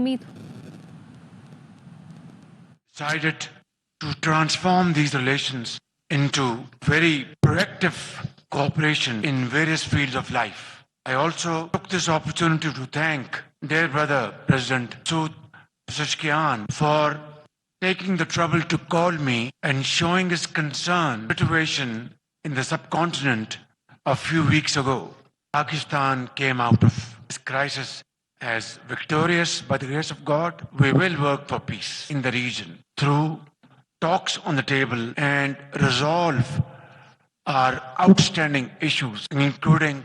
उम्मीद। Decided to transform these relations into very proactive cooperation in various fields of life. I also took this opportunity to thank dear brother President Masood Pezeshkian for taking the trouble to call me and showing his concern situation in the subcontinent a few weeks ago. Pakistan came out of this crisis as victorious by the grace of God. We will work for peace in the region through talks on the table and resolve our outstanding issues, including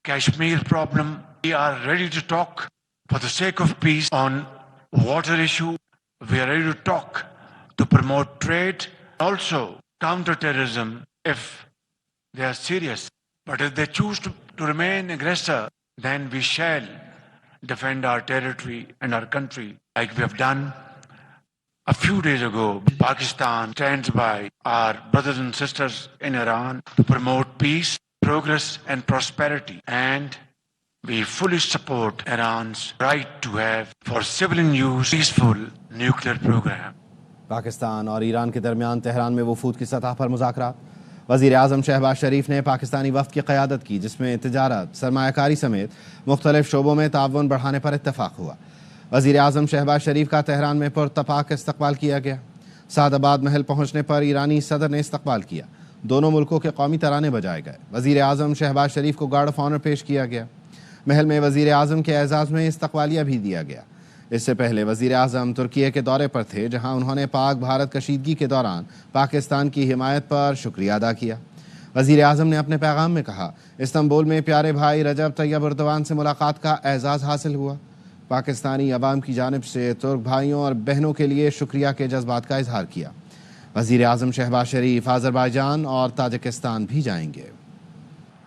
Kashmir problem. We are ready to talk for the sake of peace on water issue. We are ready to talk to promote trade, also counter-terrorism if they are serious. But if they choose to remain aggressor, then we shall defend our territory and our country like we have done a few days ago. Pakistan stands by our brothers and sisters in Iran to promote peace, progress and prosperity, and we fully support Iran's right to have for civilian use peaceful nuclear program. Pakistan और Iran के दरमियान Tehran में वफूद की सतह पर मुज़ाकरात। वज़ीर आज़म शहबाज शरीफ ने पाकिस्तानी वफ़द की क़यादत की, जिसमें तिजारत, सरमायाकारी समेत मुख्तलिफ शोबों में ताउन बढ़ाने पर इत्तफ़ाक़ हुआ। वज़ीर आज़म शहबाज शरीफ का तेहरान में पुरतपाक इस्तक़बाल किया गया। सादाबाद महल पहुँचने पर ईरानी सदर ने इस्तक़बाल किया। दोनों मुल्कों के कौमी तराने बजाए गए। वज़ीर आज़म शहबाज शरीफ को गार्ड ऑफ ऑनर पेश किया गया। महल में वज़ीर आज़म के एजाज़ में इस्तक़बालिया भी दिया गया। इससे पहले वज़ीर आज़म तुर्की के दौरे पर थे, जहां उन्होंने पाक भारत कशीदगी के दौरान पाकिस्तान की हिमायत पर शुक्रिया अदा किया। वज़ीर आज़म ने अपने पैगाम में कहा, इस्तांबुल में प्यारे भाई रजब तैयब एर्दोगान से मुलाकात का एजाज़ हासिल हुआ। पाकिस्तानी अवाम की जानिब से तुर्क भाइयों और बहनों के लिए शुक्रिया के जज्बात का इजहार किया। वज़ीर आज़म शहबाज शरीफ अज़रबैजान और ताजिकिस्तान भी जाएंगे।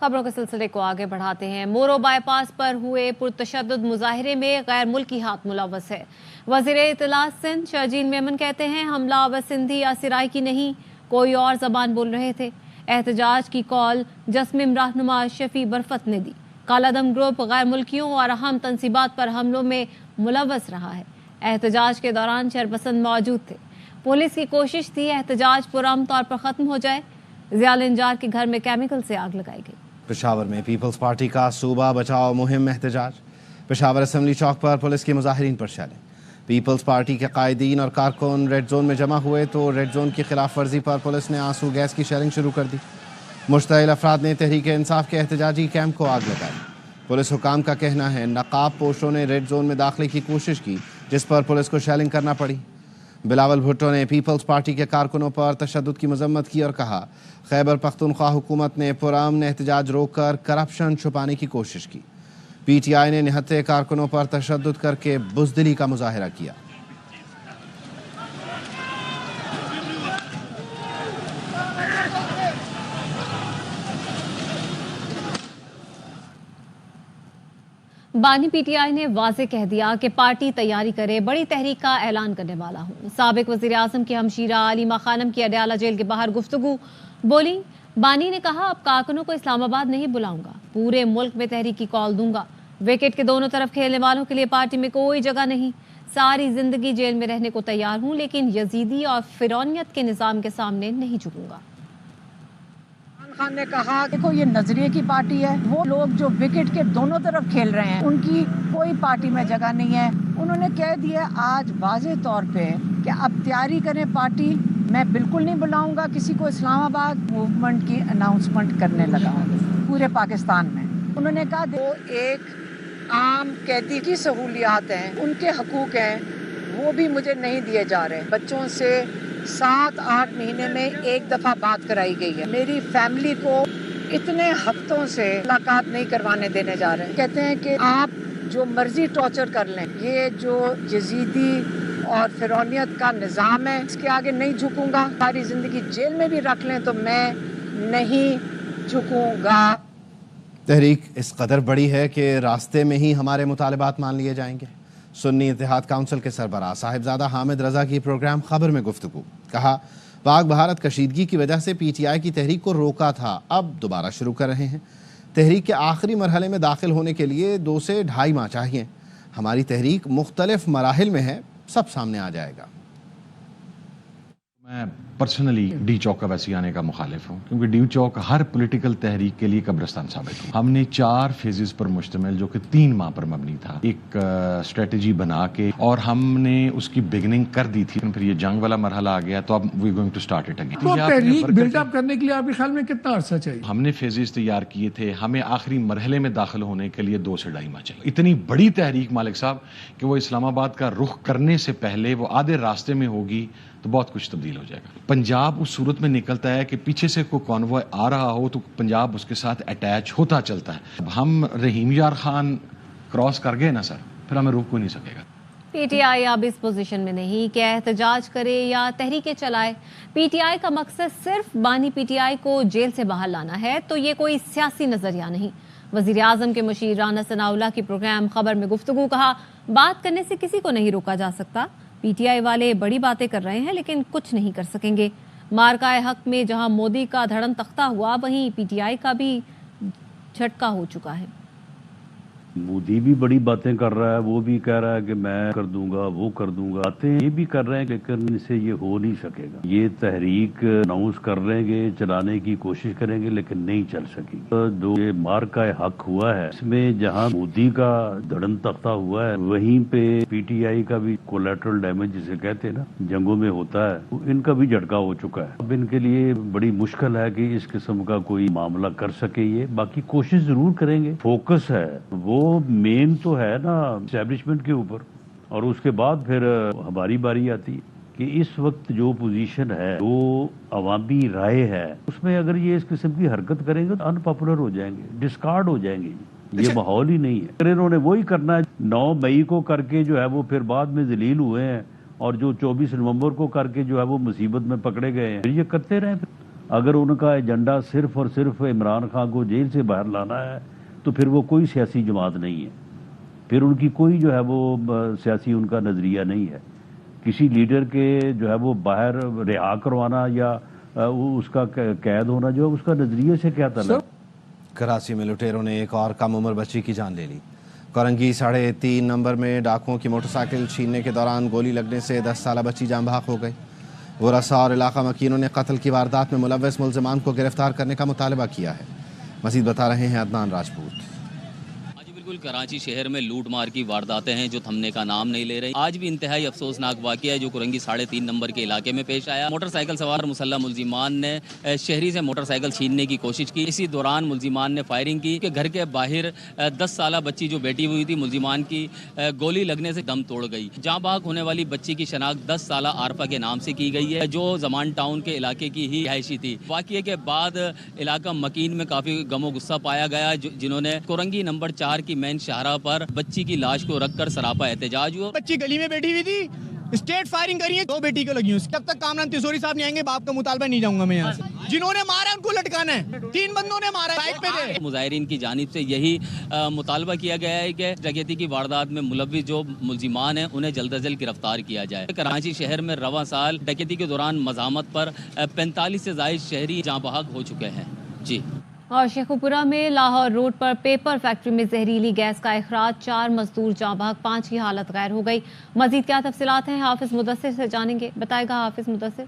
खबरों के सिलसिले को आगे बढ़ाते हैं। मोरो बाईपास पर हुए पुरतशद्दुद मुजाहिरे में गैर मुल्की हाथ मुलव्वस है। वज़ीर इत्तलात सिंध शहजीन मेमन कहते हैं, हमलावर सिंधी या सिराइकी नहीं, कोई और ज़बान बोल रहे थे। एहतजाज की कॉल जस्मिम रहनुमा शफी बरफत ने दी। कालादम ग्रुप गैर मुल्कियों और अहम तनसीबात पर हमलों में मुलव्वस रहा है। एहतजाज के दौरान शरपसंद मौजूद थे। पुलिस की कोशिश थी एहतजाज पुरअमन तौर पर ख़त्म हो जाए। ज़ियाल इंजार के घर में केमिकल से आग लगाई गई। पेशावर में पीपल्स पार्टी का सूबा बचाओ मुहिम एहतजाज। पेशावर असम्बली चौक पर पुलिस की मुजाहिरीन पर शैलें। पीपल्स पार्टी के कायदीन और कारकुन रेड जोन में जमा हुए तो रेड जोन की खिलाफ वर्जी पर पुलिस ने आंसू गैस की शेलिंग शुरू कर दी। मुश्तइल अफराद ने तहरीक इंसाफ के एहतजाजी कैंप को आग लगाई। पुलिस हुकाम का कहना है, नकाब पोशों ने रेड जोन में दाखिले की कोशिश की, जिस पर पुलिस को शेलिंग करना पड़ी। बिलावल भुट्टो ने पीपल्स पार्टी के कारकुनों पर तशद्दुद की मजम्मत की और कहा, खैबर पख्तूनख्वा हुकूमत ने पुरअमन एहतजाज रोककर करप्शन छुपाने की कोशिश की। पीटीआई ने निहत्थे कारकुनों पर तशद्दुद करके बुज़दिली का मुजाहिरा किया। बानी पीटीआई ने वाज़ेह कह दिया कि पार्टी तैयारी करे, बड़ी तहरीक का ऐलान करने वाला हूँ। साबिक वज़ीर आज़म की हमशीरा अलीमा खानम की अडयाला जेल के बाहर गुफ्तगू बोली। बानी ने कहा, अब कारकुनों को इस्लामाबाद नहीं बुलाऊंगा, पूरे मुल्क में तहरीक की कॉल दूंगा। विकेट के दोनों तरफ खेलने वालों के लिए पार्टी में कोई जगह नहीं। सारी जिंदगी जेल में रहने को तैयार हूँ, लेकिन यजीदी और फिरौनियत के निज़ाम के सामने नहीं झुकूंगा। खान ने कहा, देखो ये नजरिए की पार्टी है। वो लोग जो विकेट के दोनों तरफ खेल रहे हैं, उनकी कोई पार्टी में जगह नहीं है। उन्होंने कह दिया आज वाज़ेह तौर पे कि अब तैयारी करें पार्टी, मैं बिल्कुल नहीं बुलाऊंगा किसी को। इस्लामाबाद मूवमेंट की अनाउंसमेंट करने लगा पूरे पाकिस्तान में। उन्होंने कहा, वो एक आम कैदी की सहूलियात हैं, उनके हकूक हैं, वो भी मुझे नहीं दिए जा रहे। बच्चों से 7-8 महीने में एक दफ़ा बात कराई गई है। मेरी फैमिली को इतने हफ्तों से मुलाकात नहीं करवाने देने जा रहे हैं। कहते हैं कि आप जो मर्जी टॉर्चर कर लें, ये जो यजीदी और फिरौनियत का निज़ाम है, इसके आगे नहीं झुकूंगा। सारी ज़िंदगी जेल में भी रख लें तो मैं नहीं झुकूंगा। तहरीक इस कदर बड़ी है कि रास्ते में ही हमारे मुतालबात मान लिए जाएंगे। सुन्नी इत्तेहाद काउंसिल के सरबराह साहिबजादा हामिद रजा की प्रोग्राम खबर में गुफ्तगू। कहा, पाक भारत कशीदगी की वजह से पीटीआई की तहरीक को रोका था, अब दोबारा शुरू कर रहे हैं। तहरीक के आखिरी मरहले में दाखिल होने के लिए 2 से ढाई माह चाहिए। हमारी तहरीक मुख्तलिफ मराहिल में है, सब सामने आ जाएगा। मैं पर्सनली डी चौक का वैसे आने का मुखालिफ हूँ, क्योंकि डी चौक हर पॉलिटिकल तहरीक के लिए कब्रिस्तान साबित हुआ। हमने 4 फेजेस पर मुश्तमिल, जो कि 3 माह पर मबनी था, एक स्ट्रेटजी बना के, और हमने उसकी बिगनिंग कर दी थी। फिर ये जंग वाला मरहला आ गया, तो अब we going to start it again. तो तहरीक बिल्डअप करने के लिए आपके ख्याल में कितना अरसा चाहिए? हमने फेजेस तैयार किए थे, हमें आखिरी मरहले में दाखिल होने के लिए 2 से 2.5 माह चाहिए। इतनी बड़ी तहरीक मालिक साहब कि वो इस्लामाबाद का रुख करने से पहले वो आधे रास्ते में होगी तो बहुत कुछ तब्दील हो जाएगा। पंजाब उस सूरत में निकलता है कि पीछे से कोई कॉन्वॉय आ रहा हो तो पंजाब उसके साथ अटैच होता चलता है। अब हम रहीम यार खान क्रॉस कर गए ना सर, फिर हमें रोक कोई नहीं सकेगा। पीटीआई अब इस पोजीशन में नहीं कि एहतजाज करे या तहरीकें चलाए। पीटीआई का मकसद सिर्फ बानी पीटीआई को जेल से बाहर लाना है, तो ये कोई सियासी नजरिया नहीं। वजीर आजम के मुशीर राना सनाउल्लाह की प्रोग्राम खबर में गुफ्तगू कहा, बात करने से किसी को नहीं रोका जा सकता। पीटीआई वाले बड़ी बातें कर रहे हैं लेकिन कुछ नहीं कर सकेंगे। मार्काए हक में जहां मोदी का धड़म तख्ता हुआ, वहीं पीटीआई का भी झटका हो चुका है। मोदी भी बड़ी बातें कर रहा है, वो भी कह रहा है कि मैं कर दूंगा, वो कर दूंगा। बातें ये भी कर रहे हैं, लेकिन इनसे ये हो नहीं सकेगा। ये तहरीक अनाउंस कर लेंगे, चलाने की कोशिश करेंगे, लेकिन नहीं चल सकी। तो जो ये मार्का हक हुआ है, इसमें जहां मोदी का धड़म तख्ता हुआ है, वहीं पे पीटीआई का भी कोलैटरल डैमेज जिसे कहते हैं ना, जंगों में होता है, तो इनका भी झटका हो चुका है। अब इनके लिए बड़ी मुश्किल है कि इस किस्म का कोई मामला कर सके। ये बाकी कोशिश जरूर करेंगे। फोकस है वो मेन तो है ना एस्टैब्लिशमेंट के ऊपर, और उसके बाद फिर हमारी बारी आती है कि इस वक्त जो पोजीशन है, जो अवामी राय है, उसमें अगर ये इस किस्म की हरकत करेंगे तो अनपॉपुलर हो जाएंगे, डिस्कार्ड हो जाएंगे। ये माहौल ही नहीं है। अगर इन्होंने वही करना है 9 मई को करके जो है वो फिर बाद में जलील हुए हैं, और जो 24 नवंबर को करके जो है वो मुसीबत में पकड़े गए हैं, फिर ये करते रहे। अगर उनका एजेंडा सिर्फ और सिर्फ इमरान खान को जेल से बाहर लाना है, तो फिर वो कोई सियासी जमात नहीं है, फिर उनकी कोई जो है वो सियासी उनका नजरिया नहीं है। किसी लीडर के जो है वो बाहर रिहा करवाना या उसका कैद होना, जो उसका नजरिए से क्या ताल्लुक। कराची में लुटेरों ने एक और कम उम्र बच्ची की जान ले ली। कोरंगी 3.5 नंबर में डाकुओं की मोटरसाइकिल छीनने के दौरान गोली लगने से 10 साला बच्ची जान बहक हो गई। वरसा और इलाका मकीनों ने कत्ल की वारदात में मुलव्वस मुल्ज़िमान को गिरफ्तार करने का मुतालबा किया है। मज़ीद बता रहे हैं अदनान राजपूत। बिल्कुल कराची शहर में लूट मार की वारदातें हैं जो थमने का नाम नहीं ले रही। आज भी इंतहाई अफसोसनाक वाक़या है जो कुरंगी 3.5 नंबर के इलाके में पेश आया। मोटरसाइकिल सवार मुसल्लह मुल्जिमान ने शहरी से मोटरसाइकिल छीनने की कोशिश की। इसी दौरान मुल्जिमान ने फायरिंग की कि घर के बाहर 10 साला बच्ची जो बैठी हुई थी, मुल्जिमान की गोली लगने से दम तोड़ गई। जहाँ बाग होने वाली बच्ची की शनाख्त 10 साला आरफा के नाम से की गई है, जो जमान टाउन के इलाके की ही रिहायशी थी। वाक़ये के बाद इलाका मकीन में काफ़ी गमो गुस्सा पाया गया, जिन्होंने कुरंगी नंबर 4 की मेन शाहरा पर बच्ची की लाश को रखकर सरापा एहतजाज हुआ। बच्ची गली में बैठी हुई थी, स्टेट फायरिंग करी है, 2 बेटी को लगी। जब तक कामरान तिजोरी साहब नहीं आएंगे, बाप का मुतालबा नहीं जाऊंगा मैं यहाँ से। जिन्होंने मारा उनको लटकाना है। 3 बंदों ने मारा, बाइक पे थे। मुजाहिरीन की जानिब से यही मुतालबा किया गया है कि डकैती की वारदात में मुलव्विस जो मुल्जिमान हैं उन्हें जल्द अज जल्द गिरफ्तार किया जाए। कराची शहर में रवां साल डकैती के दौरान मज़ामत पर 45 से ज़ायद शहरी जाँ बहक हो चुके हैं। जी। और शेखुपुरा में लाहौर रोड पर पेपर फैक्ट्री में जहरीली गैस का इखराज, 4 मजदूर जाँ बहक, 5 की हालत गैर हो गई। मजीद क्या तफसीलात हैं हाफिज मुदस्सिर से जानेंगे, बताएगा हाफिज मुदस्सिर।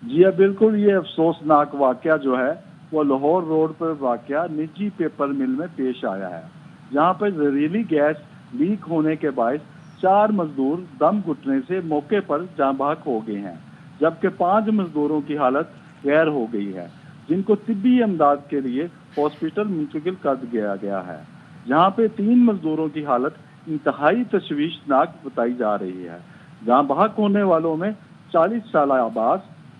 जी बिल्कुल, ये अफसोसनाक वाकया जो है वो लाहौर रोड पर वाकया निजी पेपर मिल में पेश आया है, जहाँ पर जहरीली गैस लीक होने के बायस 4 मजदूर दम घुटने से मौके पर जाँ बहक हो गए हैं, जबकि 5 मजदूरों की हालत गैर हो गई है, जिनको तिब्बी अमदाद के लिए हॉस्पिटल मुंतकिल कर दिया गया है। जहाँ पे 3 मजदूरों की हालत इंतहाई तशवीशनाक बताई जा रही है। जहाँ बहक होने वालों में 40 साला अब्बास,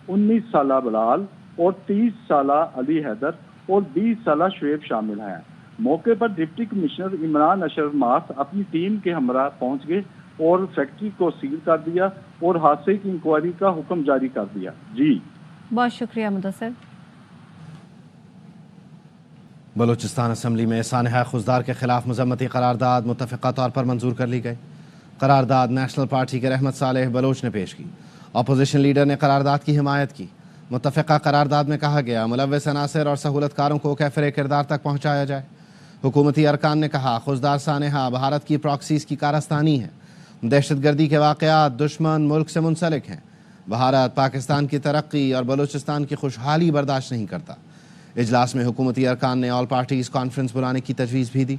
19 साला बलाल और 30 साला अली हैदर और 20 साला शुएब शामिल हैं। मौके पर डिप्टी कमिश्नर इमरान अशरफ मास अपनी टीम के हमरा पहुँच गए और फैक्ट्री को सील कर दिया और हादसे की इंक्वायरी का हुक्म जारी कर दिया। जी बहुत शुक्रिया मुदस्सिर। बलूचिस्तान असम्बली में सानहा खुजदार के खिलाफ मजम्मती करारदाद मुत्तफ़िक़ा तौर पर मंजूर कर ली गई। करारदाद नेशनल पार्टी के रहमत सालेह बलोच ने पेश की। अपोजिशन लीडर ने करारदाद की हिमायत की। मुत्तफ़िक़ा करारदाद में कहा गया मुलव्वस अनासर और सहूलतकारों को कैफ़रे किरदार तक पहुँचाया जाए। حکومتی ارکان نے کہا خضدار سانحہ بھارت کی پراکسیز کی کارستانی ہے، دہشت گردی کے واقعات دشمن ملک سے منسلک ہیں، بھارت پاکستان کی ترقی اور بلوچستان کی خوشحالی برداشت نہیں کرتا۔ اجلاس میں حکومتی ارکان نے آل پارٹیز کانفرنس بلانے کی تجویز بھی دی۔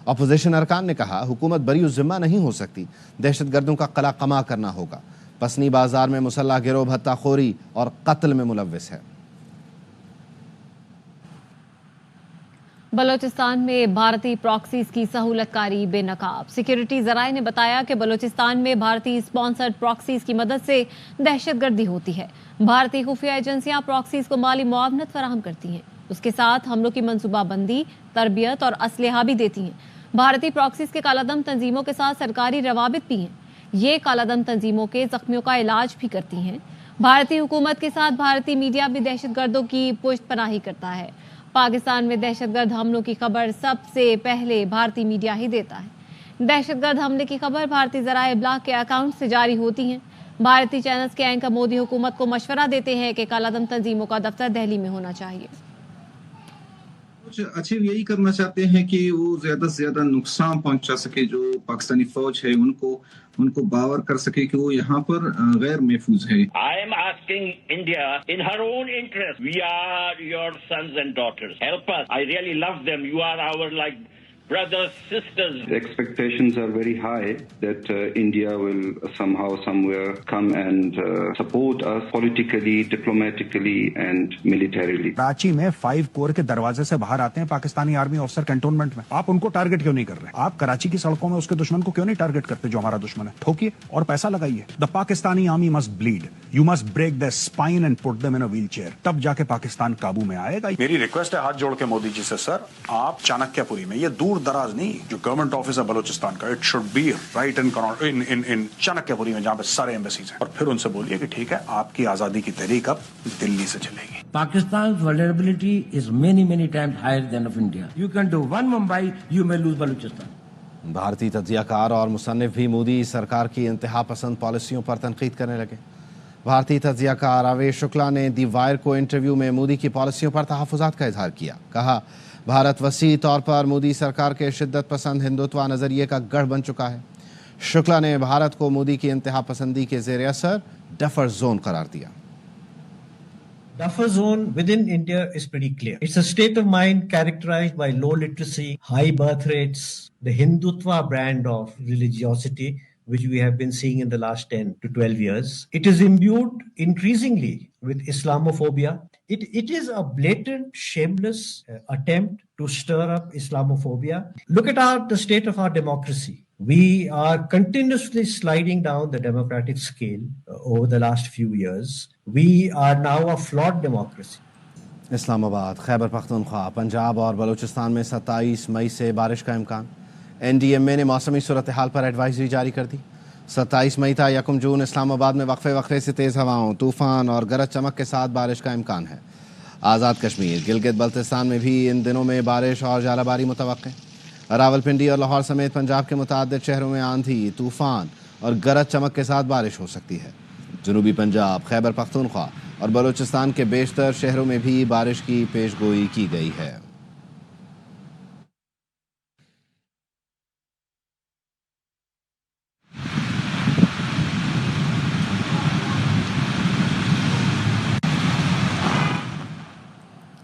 اپوزیشن ارکان نے کہا حکومت بری الذمہ نہیں ہو سکتی، دہشت گردوں کا قلع قمع کرنا ہوگا، پسنی بازار میں مسلح گروہ بھتہ خوری اور قتل میں ملوث ہے۔ بلوچستان میں بھارتی پراکسیز کی سہولت کاری بے نقاب۔ سیکیورٹی ذرائع نے بتایا کہ بلوچستان میں بھارتی اسپانسرڈ پراکسیز کی مدد سے دہشت گردی ہوتی ہے۔ بھارتی خفیہ ایجنسیاں پراکسیز کو مالی معاونت فراہم کرتی ہیں، اس کے ساتھ حملوں کی منصوبہ بندی، تربیت اور اسلحہ بھی دیتی ہیں۔ بھارتی پراکسیز کے کالا دم تنظیموں کے ساتھ سرکاری روابط بھی ہیں، یہ کالا دم تنظیموں کے زخمیوں کا علاج بھی کرتی ہیں۔ بھارتی حکومت کے ساتھ بھارتی میڈیا بھی دہشت گردوں کی پشت پناہی کرتا ہے۔ پاکستان میں دہشت گرد حملوں کی خبر سب سے پہلے بھارتی میڈیا ہی دیتا ہے۔ دہشت گرد حملے کی خبر بھارتی ذرائع ابلاغ کے اکاؤنٹ سے جاری ہوتی ہیں۔ بھارتی چینلز کے اینکر مودی حکومت کو مشورہ دیتے ہیں کہ کالا دم تنظیموں کا دفتر دہلی میں ہونا چاہیے۔ اچھے یہی کرنا چاہتے ہیں کہ وہ زیادہ سے زیادہ نقصان پہنچا سکے، جو پاکستانی فوج ہے ان کو باور کر سکے کہ وہ یہاں پر غیر محفوظ ہے۔ I am asking India in her own interest. We are your sons and daughters. Help us. I really love them. You are our like brothers, sisters. The expectations are very high that India will somehow, somewhere come and support us politically, diplomatically and militarily. Karachi میں 5 کور کے دروازے سے باہر آتے ہیں Pakistani army افسر cantonment میں، آپ ان کو ٹارگٹ کیوں نہیں کر رہے؟ آپ کراچی کی سڑکوں میں اس کے دشمن کو کیوں نہیں ٹارگٹ کرتے جو ہمارا دشمن ہے؟ ٹھوکیے اور پیسہ لگائیے۔ The Pakistani army must bleed. You must break their spine and put them in a wheelchair. تب جا کے پاکستان قابو میں آئے گا۔ میری ریکویسٹ ہے ہاتھ جوڑ کے مودی جی سے، سر آپ چانکیہ پوری میں، یہ دور دراز نہیں، جو گورنمنٹ آفس ہے بلوچستان کا، اٹ شوڈ بی رائٹ ان چانکیہ پوری میں جہاں پہ سارے ایمبیسیز ہیں، اور پھر ان سے بولیے کہ ٹھیک ہے آپ کی آزادی کی تحریک اب دلی سے چلے گی۔ Pakistan's vulnerability is many times higher than of India. You can do one Mumbai, you may lose Balochistan. بھارتی تجزیہ کار اور مصنف بھی مودی سرکار کی انتہا پسند پالیسیوں پر تنقید کرنے لگے۔ بھارتی تجزیہ کار آویش شکلا نے دی وائر کو انٹرویو میں مودی کی پالیسیوں پر تحفظات کا اظہار کیا۔ کہا بھارت وسیع طور پر مودی سرکار کے شدت پسند ہندوتوا نظریے کا گڑھ بن چکا ہے۔ شکلا نے بھارت کو مودی کی انتہا پسندی کے زیر اثر ڈفر زون قرار دیا۔ Buffer zone within India is pretty clear. It's a state of mind characterized by low literacy, high birth rates, the Hindutva brand of religiosity, which we have been seeing in the last 10 to 12 years. It is imbued increasingly with Islamophobia. It is a blatant, shameless attempt to stir up Islamophobia. Look at the state of our democracy. We are continuously sliding down the democratic scale over the last few years. We are now a flawed democracy. اسلام آباد، خیبر پختونخوا، پنجاب اور بلوچستان میں 27 مئی سے بارش کا امکان۔ NDMA نے موسمی صورتحال پر ایڈوائزری جاری کر دی۔ 27 مئی تا 1 جون اسلام آباد میں وقفے وقفے سے تیز ہواؤں، طوفان اور گرج چمک کے ساتھ بارش کا امکان ہے۔ آزاد کشمیر، گلگت بلتستان میں بھی ان دنوں میں بارش اور ژالہ باری متوقع۔ راولپنڈی اور لاہور سمیت پنجاب کے متعدد شہروں میں آندھی، طوفان اور گرج چمک کے ساتھ بارش ہو سکتی ہے۔ جنوبی پنجاب، خیبر پختونخوا اور بلوچستان کے بیشتر شہروں میں بھی بارش کی پیش گوئی کی گئی ہے۔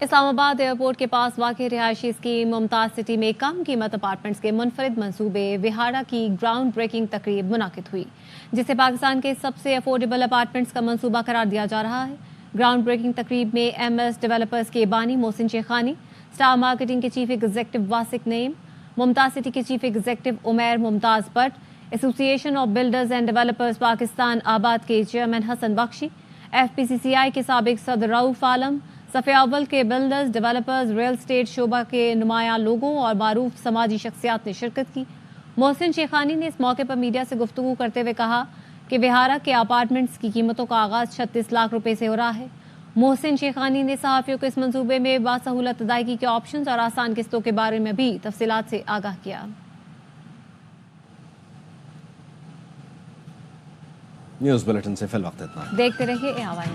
اسلام آباد ایئرپورٹ کے پاس واقع رہائشی اسکیم ممتاز سٹی میں کم قیمت اپارٹمنٹس کے منفرد منصوبے وہاڑا کی گراؤنڈ بریکنگ تقریب منعقد ہوئی، جسے پاکستان کے سب سے افورڈیبل اپارٹمنٹس کا منصوبہ قرار دیا جا رہا ہے۔ گراؤنڈ بریکنگ تقریب میں MS ڈیولپرز کے بانی محسن شیخانی، اسٹار مارکیٹنگ کے چیف ایگزیکٹو واسق نعیم، ممتاز سٹی کے chief executive Umair Mumtaz but, ایسوسی ایشن of builders and developers Pakistan آباد کے چیئرمین حسن بخشی، FPCCI کے سابق صدر رؤوف عالم، صف اول کے بلڈرز، ڈیولپرز، ریل اسٹیٹ شعبہ کے نمایاں لوگوں اور معروف سماجی شخصیات نے شرکت کی۔ محسن شیخانی نے اس موقع پر میڈیا سے گفتگو کرتے ہوئے کہا کہ وہاڑا کے اپارٹمنٹس کی قیمتوں کا آغاز 36 لاکھ روپے سے ہو رہا ہے۔ محسن شیخانی نے صحافیوں کو اس منصوبے میں باسہولت ادائیگی کے آپشنز اور آسان قسطوں کے بارے میں بھی تفصیلات سے آگاہ کیا۔ نیوز بلیٹن سے فی الوقت اتنا۔ دیکھتے رہیے ARY۔